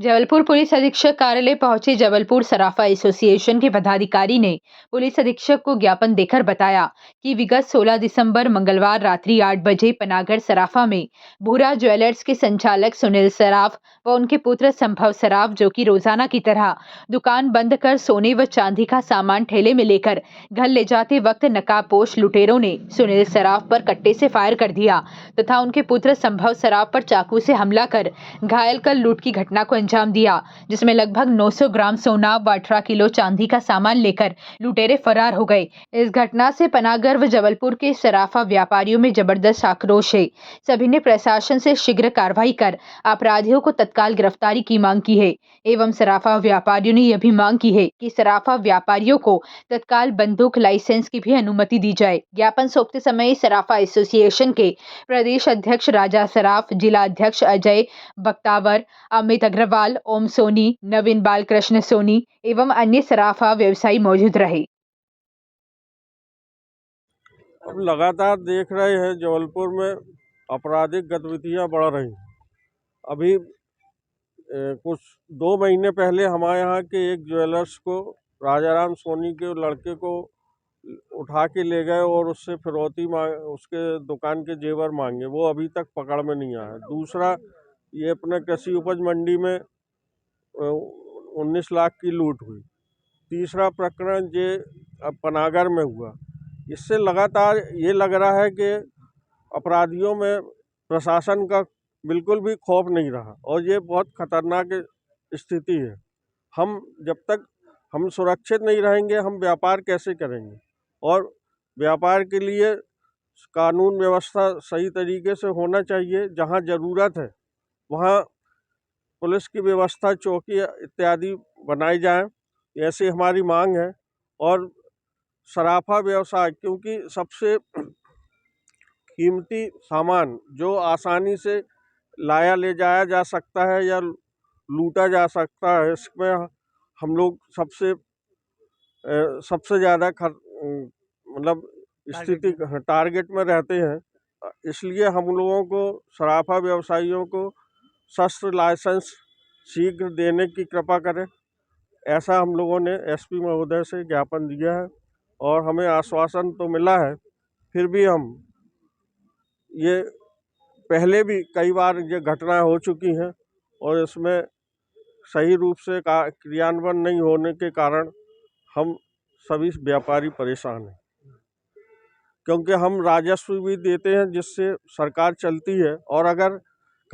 Jabalpur police अधीक्षक कार्यालय पहुंचे जबलपुर सराफा एसोसिएशन के पदाधिकारी ने पुलिस अधीक्षक को ज्ञापन देकर बताया कि विगत 16 दिसंबर मंगलवार रात्रि 8 बजे पनागढ़ सराफा में भूरा ज्वेलर्स के संचालक सुनील सराफ व उनके पुत्र संभव सराफ, जो कि रोजाना की तरह दुकान बंद कर सोने व चांदी का सामान ठेले में लेकर घर ले जाते वक्त नकाबपोश लुटेरों ने सुनील सराफ पर कट्टे से फायर कर दिया तथा उनके पुत्र संभव सराफ पर चाकू से हमला कर घायल कर लूट की घटना को अंजाम दिया, जिसमें लगभग 900 ग्राम सोना व 18 किलो चांदी का सामान लेकर लुटेरे फरार हो गए। इस घटना से पनागढ़ व जबलपुर के सराफा व्यापारियों में जबरदस्त आक्रोश है। सभी ने प्रशासन से शीघ्र कार्रवाई कर अपराधियों को तत्काल गिरफ्तारी की मांग की है एवं सराफा व्यापारियों ने यह भी मांग की है कि सराफा व्यापारियों को तत्काल बंदूक लाइसेंस की भी अनुमति दी जाए। ज्ञापन सौंपते समय सराफा एसोसिएशन के प्रदेश अध्यक्ष राजा सराफ, जिला अध्यक्ष अजय बख्तावर, अमित अग्रवाल, ओम सोनी, नवीन बालकृष्ण सोनी एवं अन्य सराफा व्यवसायी मौजूद रहे। अब लगातार देख रहे हैं जबलपुर में आपराधिक गतिविधियां बढ़ रही हैं। अभी कुछ 2 महीने पहले हमारे यहाँ के एक ज्वेलर्स को राजाराम सोनी के लड़के को उठा के ले गए और उससे फिरौती उसके दुकान के जेवर मांगे, वो अभी तक पकड़ में नहीं आया। दूसरा, ये अपने कृषि उपज मंडी में 19 लाख की लूट हुई। तीसरा प्रकरण ये अब पनागढ़ में हुआ। इससे लगातार ये लग रहा है कि अपराधियों में प्रशासन का बिल्कुल भी खौफ नहीं रहा और ये बहुत खतरनाक स्थिति है। जब तक हम सुरक्षित नहीं रहेंगे, हम व्यापार कैसे करेंगे? और व्यापार के लिए कानून व्यवस्था सही तरीके से होना चाहिए। जहाँ ज़रूरत है वहाँ पुलिस की व्यवस्था, चौकी इत्यादि बनाई जाए, ऐसी हमारी मांग है। और सराफा व्यवसाय, क्योंकि सबसे कीमती सामान जो आसानी से लाया ले जाया जा सकता है या लूटा जा सकता है, इसमें हम लोग सबसे ज़्यादा मतलब स्थिति टारगेट में रहते हैं। इसलिए हम लोगों को, सराफा व्यवसायियों को शस्त्र लाइसेंस शीघ्र देने की कृपा करें, ऐसा हम लोगों ने एसपी महोदय से ज्ञापन दिया है और हमें आश्वासन तो मिला है। फिर भी ये पहले भी कई बार ये घटनाएं हो चुकी हैं और इसमें सही रूप से क्रियान्वयन नहीं होने के कारण हम सभी व्यापारी परेशान हैं, क्योंकि हम राजस्व भी देते हैं जिससे सरकार चलती है। और अगर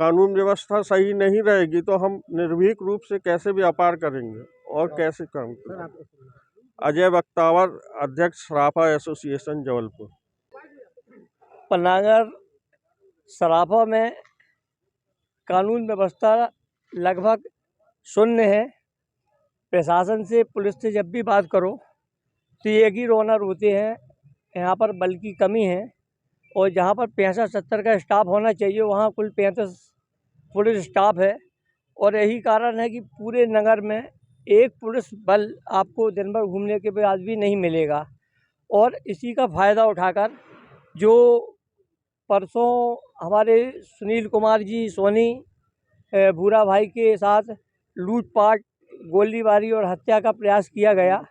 कानून व्यवस्था सही नहीं रहेगी तो हम निर्भीक रूप से कैसे व्यापार करेंगे और कैसे काम करेंगे। अजय बख्तावर, अध्यक्ष सराफा एसोसिएशन जबलपुर। पनागढ़ सराफा में कानून व्यवस्था लगभग शून्य है। प्रशासन से, पुलिस से जब भी बात करो तो एक ही रोनर होते हैं, यहाँ पर बल की कमी है। और जहाँ पर 65-70 का स्टाफ होना चाहिए वहाँ कुल 35 पुलिस स्टाफ है। और यही कारण है कि पूरे नगर में एक पुलिस बल आपको दिन भर घूमने के बाद भी नहीं मिलेगा। और इसी का फ़ायदा उठाकर जो परसों हमारे सुनील कुमार जी सोनी भूरा भाई के साथ लूटपाट, गोलीबारी और हत्या का प्रयास किया गया,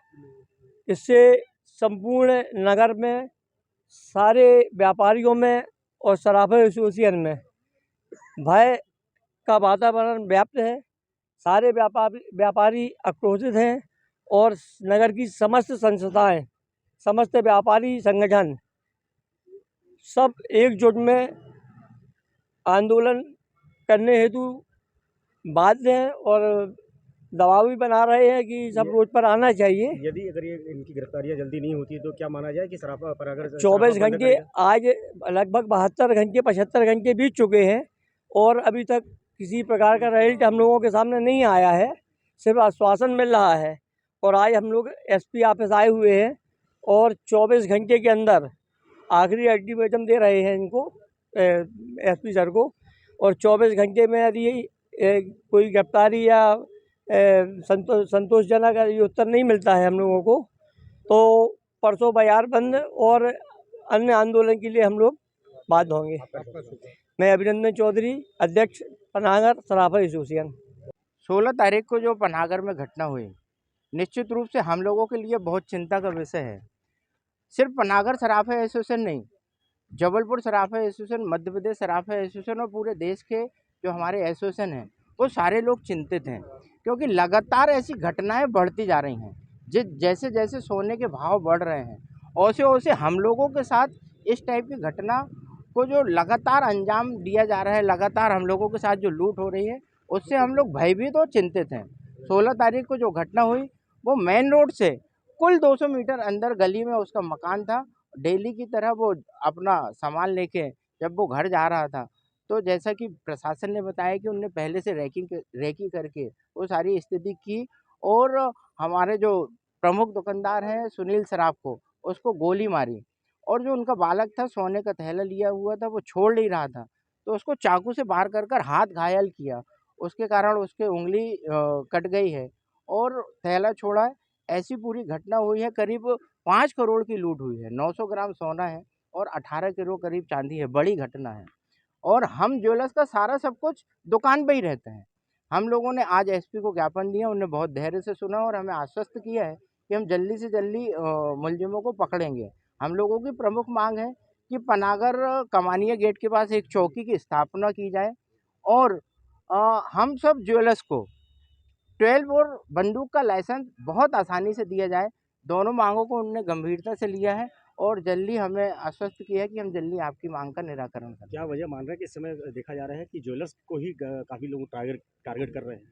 इससे संपूर्ण नगर में, सारे व्यापारियों में और सराफा एसोसिएशन में भय का वातावरण व्याप्त है। सारे व्यापारी आक्रोशित हैं और नगर की समस्त संस्थाएं, समस्त व्यापारी संगठन सब एकजुट में आंदोलन करने हेतु बाध्य हैं और दबाव भी बना रहे हैं कि सब रोड पर आना चाहिए। यदि अगर ये इनकी गिरफ्तारियां जल्दी नहीं होती तो क्या माना जाए कि सराफा पर अगर 24 घंटे, आज लगभग 72 घंटे 75 घंटे बीत चुके हैं और अभी तक किसी प्रकार का रिजल्ट हम लोगों के सामने नहीं आया है, सिर्फ आश्वासन मिल रहा है। और आज हम लोग एसपी ऑफिस आए हुए हैं और 24 घंटे के अंदर आखिरी अल्टीमेटम दे रहे हैं इनको, एसपी सर को। और 24 घंटे में यदि कोई गिरफ्तारी या संतोषजनक ये उत्तर नहीं मिलता है हम लोगों को, तो परसों बाजार बंद और अन्य आंदोलन के लिए हम लोग बाध्य होंगे। मैं अभिनंदन चौधरी, अध्यक्ष पनागढ़ सराफा एसोसिएशन। 16 तारीख को जो पनागर में घटना हुई, निश्चित रूप से हम लोगों के लिए बहुत चिंता का विषय है। सिर्फ पनागर सराफा एसोसिएशन नहीं, जबलपुर सराफा एसोसिएशन, मध्य प्रदेश सराफा एसोसिएशन और पूरे देश के जो हमारे एसोसिएशन हैं, वो सारे लोग चिंतित हैं, क्योंकि लगातार ऐसी घटनाएं बढ़ती जा रही हैं। जैसे जैसे सोने के भाव बढ़ रहे हैं, वैसे वैसे हम लोगों के साथ इस टाइप की घटना को जो लगातार अंजाम दिया जा रहा है, लगातार हम लोगों के साथ जो लूट हो रही है, उससे हम लोग भयभीत और चिंतित हैं। 16 तारीख को जो घटना हुई, वो मेन रोड से कुल 200 मीटर अंदर गली में उसका मकान था। डेली की तरह वो अपना सामान लेके जब वो घर जा रहा था, तो जैसा कि प्रशासन ने बताया कि उनने पहले से रेकी करके वो सारी स्थिति की, और हमारे जो प्रमुख दुकानदार हैं सुनील सराफ को, उसको गोली मारी, और जो उनका बालक था सोने का थैला लिया हुआ था, वो छोड़ नहीं रहा था, तो उसको चाकू से वार कर हाथ घायल किया। उसके कारण उसके उंगली कट गई है और थैला छोड़ा है। ऐसी पूरी घटना हुई है। करीब 5 करोड़ की लूट हुई है। 900 ग्राम सोना है और 18 किलो करीब चांदी है। बड़ी घटना है। और हम ज्वेलर्स का सारा सब कुछ दुकान पे ही रहते हैं। हम लोगों ने आज एसपी को ज्ञापन दिया, उन्होंने बहुत धैर्य से सुना और हमें आश्वस्त किया है कि हम जल्दी से जल्दी मुलजिमों को पकड़ेंगे। हम लोगों की प्रमुख मांग है कि पनागर कमानिया गेट के पास एक चौकी की स्थापना की जाए, और हम सब ज्वेलर्स को 12 और बंदूक का लाइसेंस बहुत आसानी से दिया जाए। दोनों मांगों को उन्होंने गंभीरता से लिया है और जल्दी हमें आश्वस्त किया है कि हम जल्दी आपकी मांग का निराकरण करें। क्या वजह मान रहे हैं कि इस समय देखा जा रहा है कि ज्वेलर्स को ही काफ़ी लोग टारगेट कर रहे हैं?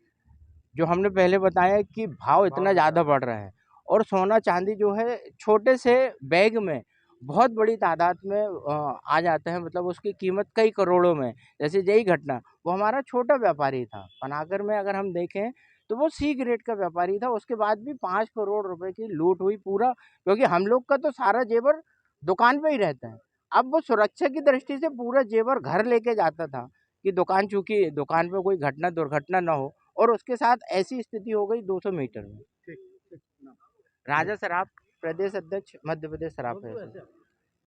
जो हमने पहले बताया कि भाव इतना ज़्यादा बढ़ रहा है, और सोना चांदी जो है छोटे से बैग में बहुत बड़ी तादाद में आ जाता है, मतलब उसकी कीमत कई करोड़ों में। जैसे यही घटना, वो हमारा छोटा व्यापारी था पनागर में, अगर हम देखें तो वो सी ग्रेड का व्यापारी था, उसके बाद भी 5 करोड़ रुपए की लूट हुई पूरा, क्योंकि हम लोग का तो सारा जेवर दुकान पे ही रहता है। अब वो सुरक्षा की दृष्टि से पूरा जेवर घर लेके जाता था कि दुकान, चूंकि दुकान पे कोई दुर्घटना ना हो, और उसके साथ ऐसी स्थिति हो गई 200 मीटर में। राजा सराफ, प्रदेश अध्यक्ष, मध्य प्रदेश सराफ है।